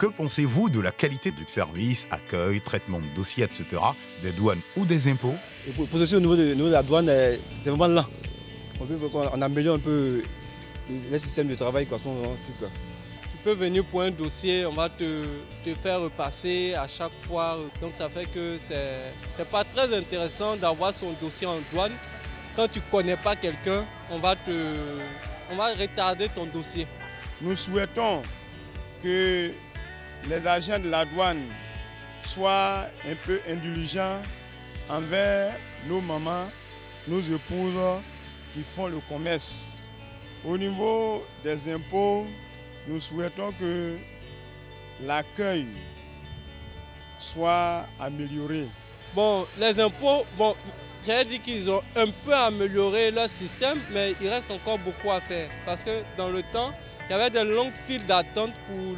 Que pensez-vous de la qualité du service, accueil, traitement de dossiers, etc., des douanes ou des impôts? Et pour ceci, au niveau de la douane, c'est vraiment là. On veut qu'on améliore un peu le système de travail, quoi. Tu peux venir pour un dossier, on va te faire repasser à chaque fois. Donc ça fait que c'est pas très intéressant d'avoir son dossier en douane. Quand tu ne connais pas quelqu'un, on va retarder ton dossier. Nous souhaitons que les agents de la douane soient un peu indulgents envers nos mamans, nos épouses qui font le commerce. Au niveau des impôts, nous souhaitons que l'accueil soit amélioré. Bon, les impôts, j'avais dit qu'ils ont un peu amélioré leur système, mais il reste encore beaucoup à faire. Parce que dans le temps, il y avait de longues files d'attente pour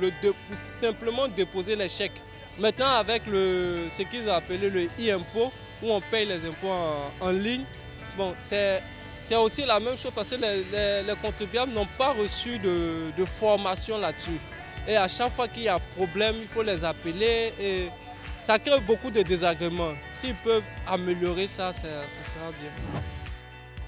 simplement déposer les chèques. Maintenant, avec ce qu'ils ont appelé le e-impôt, où on paye les impôts en ligne, c'est aussi la même chose parce que les contribuables n'ont pas reçu de formation là-dessus. Et à chaque fois qu'il y a problème, il faut les appeler et ça crée beaucoup de désagréments. S'ils peuvent améliorer ça, ça sera bien.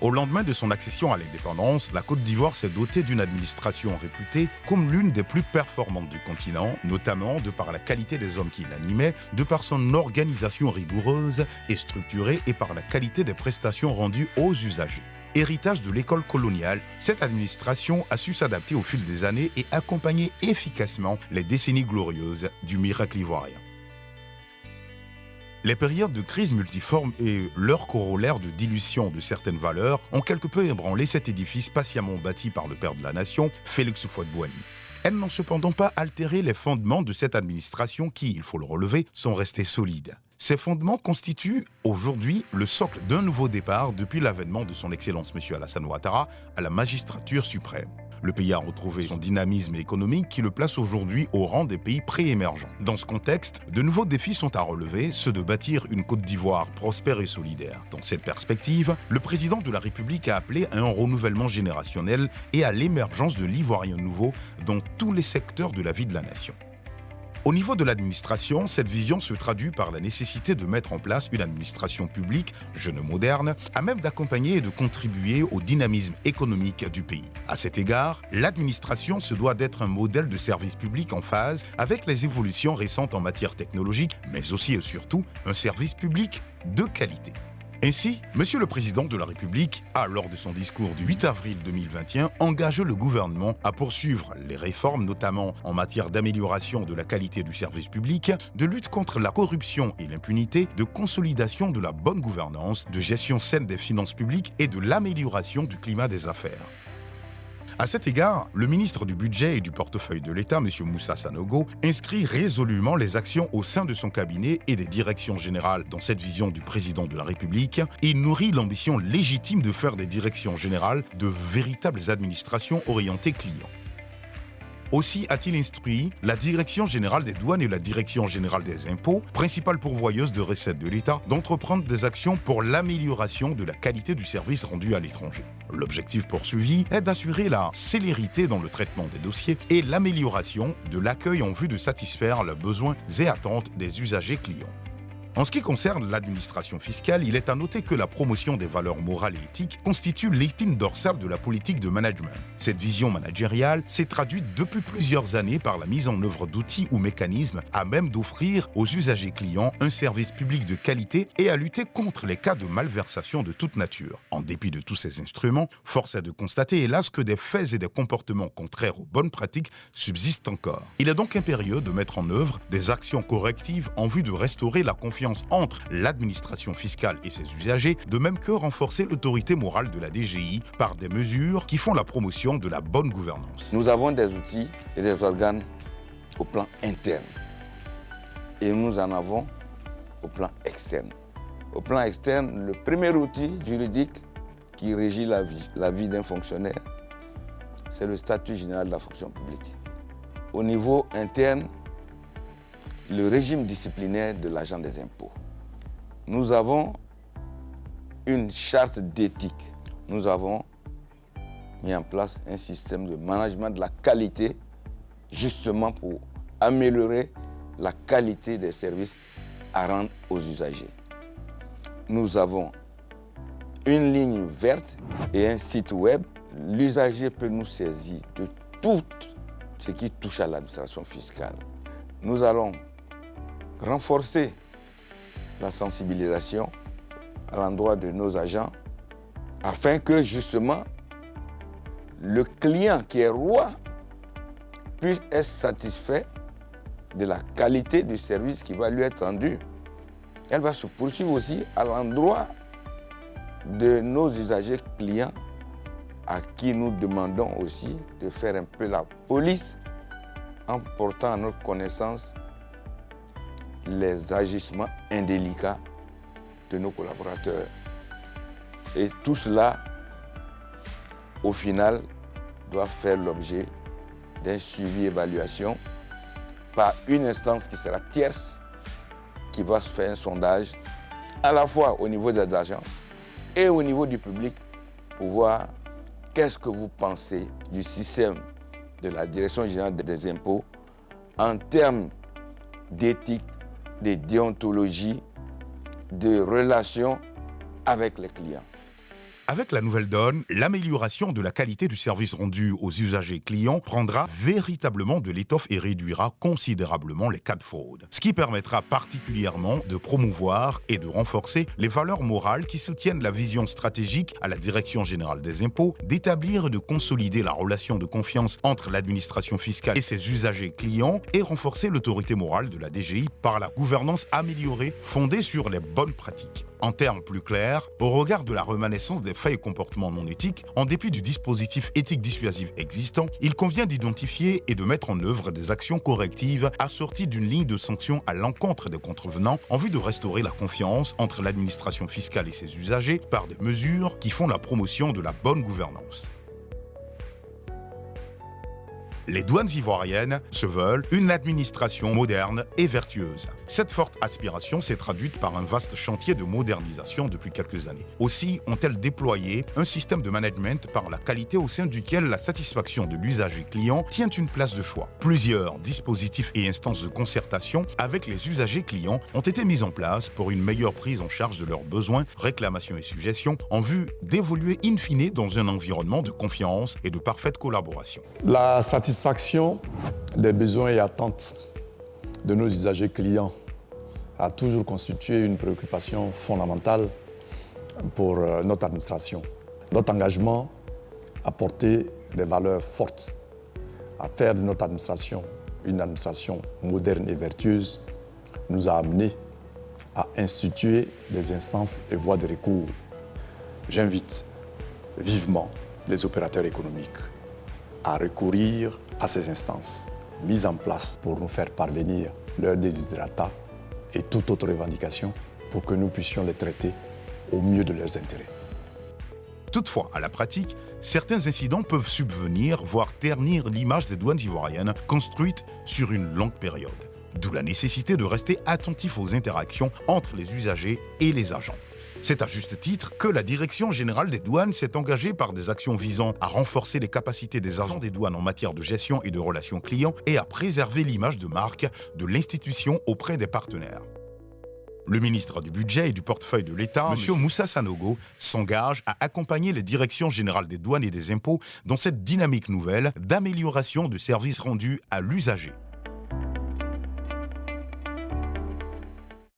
Au lendemain de son accession à l'indépendance, la Côte d'Ivoire s'est dotée d'une administration réputée comme l'une des plus performantes du continent, notamment de par la qualité des hommes qui l'animaient, de par son organisation rigoureuse et structurée et par la qualité des prestations rendues aux usagers. Héritage de l'école coloniale, cette administration a su s'adapter au fil des années et accompagner efficacement les décennies glorieuses du miracle ivoirien. Les périodes de crise multiforme et leur corollaire de dilution de certaines valeurs ont quelque peu ébranlé cet édifice patiemment bâti par le père de la nation, Félix Houphouët-Boigny. Elles n'ont cependant pas altéré les fondements de cette administration qui, il faut le relever, sont restés solides. Ces fondements constituent aujourd'hui le socle d'un nouveau départ depuis l'avènement de son Excellence M. Alassane Ouattara à la magistrature suprême. Le pays a retrouvé son dynamisme économique qui le place aujourd'hui au rang des pays pré-émergents. Dans ce contexte, de nouveaux défis sont à relever, ceux de bâtir une Côte d'Ivoire prospère et solidaire. Dans cette perspective, le président de la République a appelé à un renouvellement générationnel et à l'émergence de l'Ivoirien nouveau dans tous les secteurs de la vie de la nation. Au niveau de l'administration, cette vision se traduit par la nécessité de mettre en place une administration publique, jeune et moderne, à même d'accompagner et de contribuer au dynamisme économique du pays. À cet égard, l'administration se doit d'être un modèle de service public en phase avec les évolutions récentes en matière technologique, mais aussi et surtout un service public de qualité. Ainsi, M. le Président de la République a, lors de son discours du 8 avril 2021, engagé le gouvernement à poursuivre les réformes, notamment en matière d'amélioration de la qualité du service public, de lutte contre la corruption et l'impunité, de consolidation de la bonne gouvernance, de gestion saine des finances publiques et de l'amélioration du climat des affaires. À cet égard, le ministre du Budget et du portefeuille de l'État, M. Moussa Sanogo, inscrit résolument les actions au sein de son cabinet et des directions générales dans cette vision du président de la République et nourrit l'ambition légitime de faire des directions générales de véritables administrations orientées clients. Aussi a-t-il instruit la Direction générale des douanes et la Direction générale des impôts, principales pourvoyeuses de recettes de l'État, d'entreprendre des actions pour l'amélioration de la qualité du service rendu à l'étranger. L'objectif poursuivi est d'assurer la célérité dans le traitement des dossiers et l'amélioration de l'accueil en vue de satisfaire leurs besoins et attentes des usagers clients. En ce qui concerne l'administration fiscale, il est à noter que la promotion des valeurs morales et éthiques constitue l'épine dorsale de la politique de management. Cette vision managériale s'est traduite depuis plusieurs années par la mise en œuvre d'outils ou mécanismes à même d'offrir aux usagers clients un service public de qualité et à lutter contre les cas de malversation de toute nature. En dépit de tous ces instruments, force est de constater hélas que des faits et des comportements contraires aux bonnes pratiques subsistent encore. Il est donc impérieux de mettre en œuvre des actions correctives en vue de restaurer la confiance entre l'administration fiscale et ses usagers, de même que renforcer l'autorité morale de la DGI par des mesures qui font la promotion de la bonne gouvernance. Nous avons des outils et des organes au plan interne et nous en avons au plan externe. Au plan externe, le premier outil juridique qui régit la vie d'un fonctionnaire, c'est le statut général de la fonction publique. Au niveau interne, le régime disciplinaire de l'agent des impôts. Nous avons une charte d'éthique. Nous avons mis en place un système de management de la qualité justement pour améliorer la qualité des services à rendre aux usagers. Nous avons une ligne verte et un site web. L'usager peut nous saisir de tout ce qui touche à l'administration fiscale. Nous allons renforcer la sensibilisation à l'endroit de nos agents afin que justement le client qui est roi puisse être satisfait de la qualité du service qui va lui être rendu. Elle va se poursuivre aussi à l'endroit de nos usagers clients à qui nous demandons aussi de faire un peu la police en portant à notre connaissance les agissements indélicats de nos collaborateurs. Et tout cela, au final, doit faire l'objet d'un suivi-évaluation par une instance qui sera tierce, qui va se faire un sondage à la fois au niveau des agents et au niveau du public pour voir qu'est-ce que vous pensez du système de la Direction générale des impôts en termes d'éthique, de déontologie, de relations avec les clients. Avec la nouvelle donne, l'amélioration de la qualité du service rendu aux usagers clients prendra véritablement de l'étoffe et réduira considérablement les cas de fraude. Ce qui permettra particulièrement de promouvoir et de renforcer les valeurs morales qui soutiennent la vision stratégique à la Direction générale des impôts d'établir et de consolider la relation de confiance entre l'administration fiscale et ses usagers clients et renforcer l'autorité morale de la DGI par la gouvernance améliorée fondée sur les bonnes pratiques. En termes plus clairs, au regard de la rémanescence des faits et comportements non éthiques, en dépit du dispositif éthique dissuasif existant, il convient d'identifier et de mettre en œuvre des actions correctives assorties d'une ligne de sanctions à l'encontre des contrevenants en vue de restaurer la confiance entre l'administration fiscale et ses usagers par des mesures qui font la promotion de la bonne gouvernance. Les douanes ivoiriennes se veulent une administration moderne et vertueuse. Cette forte aspiration s'est traduite par un vaste chantier de modernisation depuis quelques années. Aussi ont-elles déployé un système de management par la qualité au sein duquel la satisfaction de l'usager client tient une place de choix. Plusieurs dispositifs et instances de concertation avec les usagers clients ont été mis en place pour une meilleure prise en charge de leurs besoins, réclamations et suggestions en vue d'évoluer in fine dans un environnement de confiance et de parfaite collaboration. La satisfaction des besoins et attentes de nos usagers clients a toujours constitué une préoccupation fondamentale pour notre administration. Notre engagement à porter des valeurs fortes, à faire de notre administration une administration moderne et vertueuse, nous a amenés à instituer des instances et voies de recours. J'invite vivement les opérateurs économiques à recourir à ces instances mises en place pour nous faire parvenir leurs desiderata et toute autre revendication pour que nous puissions les traiter au mieux de leurs intérêts. Toutefois, à la pratique, certains incidents peuvent subvenir, voire ternir l'image des douanes ivoiriennes construites sur une longue période. D'où la nécessité de rester attentif aux interactions entre les usagers et les agents. C'est à juste titre que la Direction générale des douanes s'est engagée par des actions visant à renforcer les capacités des agents des douanes en matière de gestion et de relations clients et à préserver l'image de marque de l'institution auprès des partenaires. Le ministre du Budget et du Portefeuille de l'État, M. Moussa Sanogo, s'engage à accompagner les directions générales des douanes et des impôts dans cette dynamique nouvelle d'amélioration de services rendus à l'usager.